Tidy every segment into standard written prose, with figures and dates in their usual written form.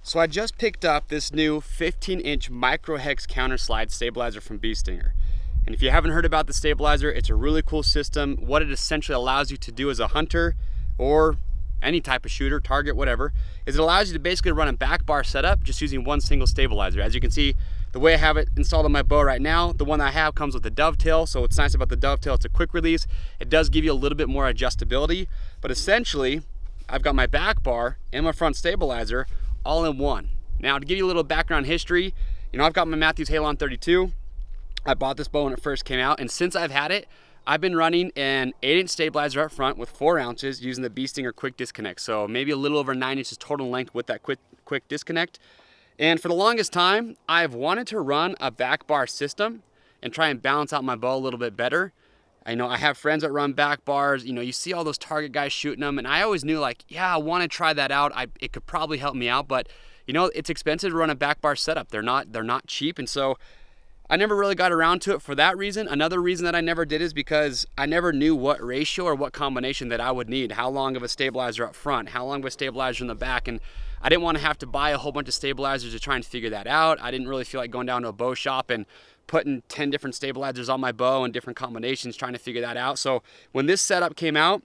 So I just picked up this new 15-inch Microhex Counter Slide stabilizer from Stinger. And if you haven't heard about the stabilizer, it's a really cool system. What it essentially allows you to do as a hunter or any type of shooter, target, whatever, is it allows you to basically run a back bar setup just using one single stabilizer. As you can see, the way I have it installed on my bow right now, the one that I have comes with the dovetail. So what's nice about the dovetail, it's a quick release. It does give you a little bit more adjustability, but essentially I've got my back bar and my front stabilizer all in one. Now, to give you a little background history, I've got my Matthews Halon 32. I bought this bow when it first came out, and since I've had it, I've been running an 8-inch stabilizer up front with 4 ounces using the Stinger quick disconnect. So maybe a little over 9 inches total length with that quick disconnect. And for the longest time, I've wanted to run a back bar system and try and balance out my bow a little bit better. I have friends that run back bars. You see all those target guys shooting them, and I always knew, like, yeah, I want to try that out. It could probably help me out, but it's expensive to run a back bar setup. They're not cheap, and so I never really got around to it for that reason. Another reason that I never did is because I never knew what ratio or what combination that I would need. How long of a stabilizer up front, how long of a stabilizer in the back, and I didn't want to have to buy a whole bunch of stabilizers to try and figure that out. I didn't really feel like going down to a bow shop and putting 10 different stabilizers on my bow and different combinations trying to figure that out. So when this setup came out,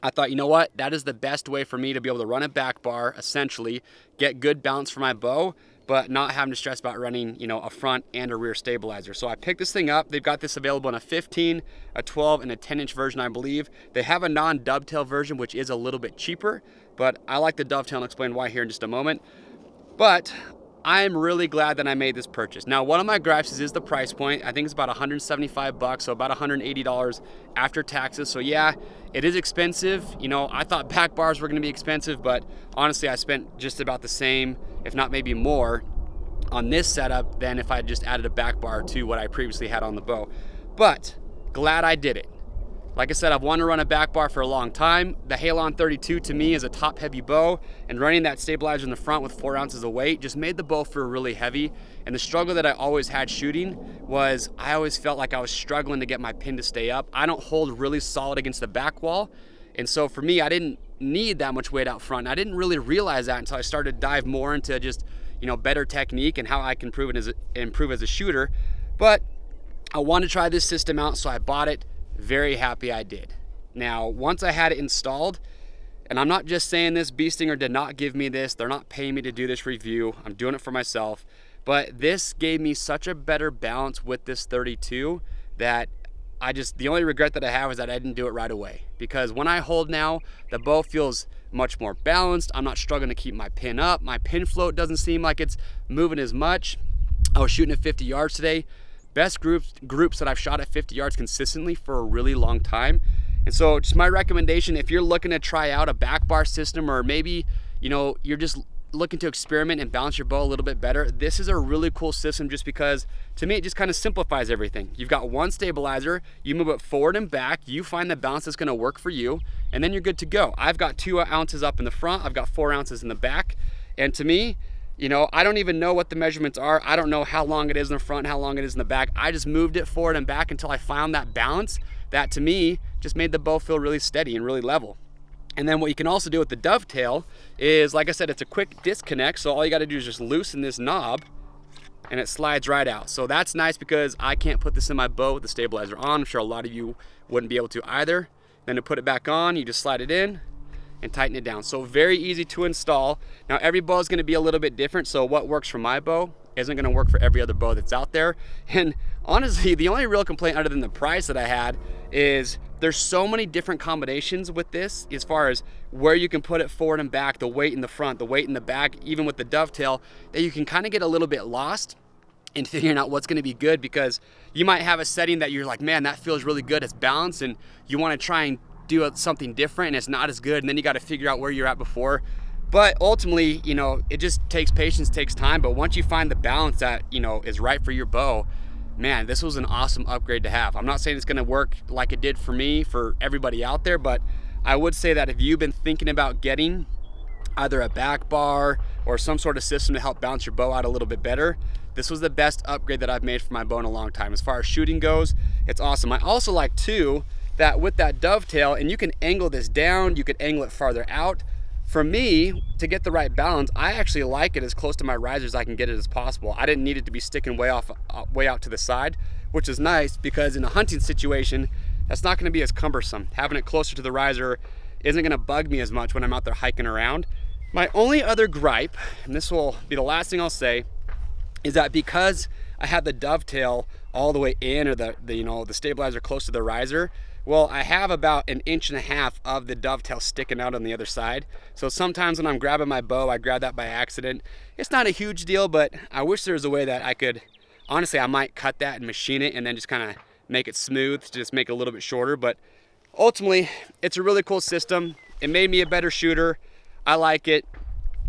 I thought, you know what, that is the best way for me to be able to run a back bar, essentially, get good balance for my bow, but not having to stress about running, a front and a rear stabilizer. So I picked this thing up. They've got this available in a 15, a 12, and a 10-inch version, I believe. They have a non-dovetail version, which is a little bit cheaper, but I like the dovetail, and I'll explain why here in just a moment. But I'm really glad that I made this purchase. Now, one of my gripes is the price point. I think it's about $175, so about $180 after taxes. So yeah, it is expensive. I thought back bars were gonna be expensive, but honestly, I spent just about the same, if not maybe more, on this setup than if I had just added a back bar to what I previously had on the bow. But glad I did it. Like I said, I've wanted to run a back bar for a long time. The Halon 32 to me is a top heavy bow, and running that stabilizer in the front with 4 ounces of weight just made the bow feel really heavy. And the struggle that I always had shooting was I always felt like I was struggling to get my pin to stay up. I don't hold really solid against the back wall. And so for me, I didn't need that much weight out front. I didn't really realize that until I started to dive more into just, better technique and how I can improve as a shooter. But I wanted to try this system out, so I bought it. Very happy I did. Now, once I had it installed, and I'm not just saying this, Stinger did not give me this. They're not paying me to do this review. I'm doing it for myself. But this gave me such a better balance with this 32 that the only regret that I have is that I didn't do it right away. Because when I hold now, the bow feels much more balanced. I'm not struggling to keep my pin up. My pin float doesn't seem like it's moving as much. I was shooting at 50 yards today. Best groups that I've shot at 50 yards consistently for a really long time. And so just my recommendation, if you're looking to try out a back bar system, or maybe you're just looking to experiment and balance your bow a little bit better, this is a really cool system just because to me it just kind of simplifies everything. You've got one stabilizer, you move it forward and back, you find the balance that's going to work for you, and then you're good to go. I've got 2 ounces up in the front, I've got 4 ounces in the back, and to me, I don't even know what the measurements are. I don't know how long it is in the front, how long it is in the back. I just moved it forward and back until I found that balance that to me just made the bow feel really steady and really level. And then what you can also do with the dovetail is, like I said, it's a quick disconnect. So all you got to do is just loosen this knob and it slides right out. So that's nice because I can't put this in my bow with the stabilizer on. I'm sure a lot of you wouldn't be able to either. Then to put it back on, you just slide it in and tighten it down. So very easy to install. Now every bow is going to be a little bit different, so what works for my bow isn't going to work for every other bow that's out there. And honestly, the only real complaint other than the price that I had is there's so many different combinations with this as far as where you can put it forward and back, the weight in the front, the weight in the back, even with the dovetail, that you can kind of get a little bit lost in figuring out what's going to be good, because you might have a setting that you're like, man, that feels really good, it's balanced, and you want to try and do something different and it's not as good, and then you got to figure out where you're at before. But ultimately, it just takes patience, takes time. But once you find the balance that is right for your bow, man, this was an awesome upgrade to have. I'm not saying it's going to work like it did for me, for everybody out there, but I would say that if you've been thinking about getting either a back bar or some sort of system to help balance your bow out a little bit better, this was the best upgrade that I've made for my bow in a long time. As far as shooting goes, it's awesome. I also like too that with that dovetail, and you can angle this down, you could angle it farther out. For me, to get the right balance, I actually like it as close to my riser as I can get it as possible. I didn't need it to be sticking way out to the side, which is nice because in a hunting situation, that's not gonna be as cumbersome. Having it closer to the riser isn't gonna bug me as much when I'm out there hiking around. My only other gripe, and this will be the last thing I'll say, is that because I had the dovetail all the way in, or the stabilizer close to the riser, well, I have about 1.5 inches of the dovetail sticking out on the other side. So sometimes when I'm grabbing my bow, I grab that by accident. It's not a huge deal, but I wish there was a way that I could, honestly, I might cut that and machine it and then just kind of make it smooth to just make it a little bit shorter. But ultimately, it's a really cool system. It made me a better shooter. I like it.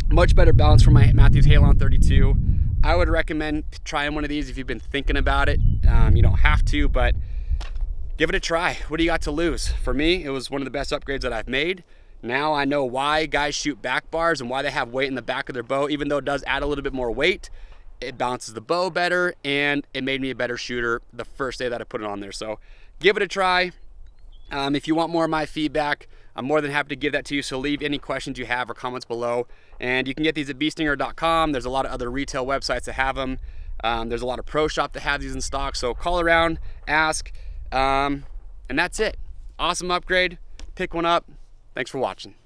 Much better balance for my Matthews Halon 32. I would recommend trying one of these if you've been thinking about it. You don't have to, but give it a try. What do you got to lose? For me, it was one of the best upgrades that I've made. Now I know why guys shoot back bars and why they have weight in the back of their bow. Even though it does add a little bit more weight, it balances the bow better, and it made me a better shooter the first day that I put it on there. So give it a try. If you want more of my feedback, I'm more than happy to give that to you. So leave any questions you have or comments below. And you can get these at bstinger.com. There's a lot of other retail websites that have them. There's a lot of pro shop that have these in stock. So call around, ask, and that's it. Awesome upgrade. Pick one up. Thanks for watching.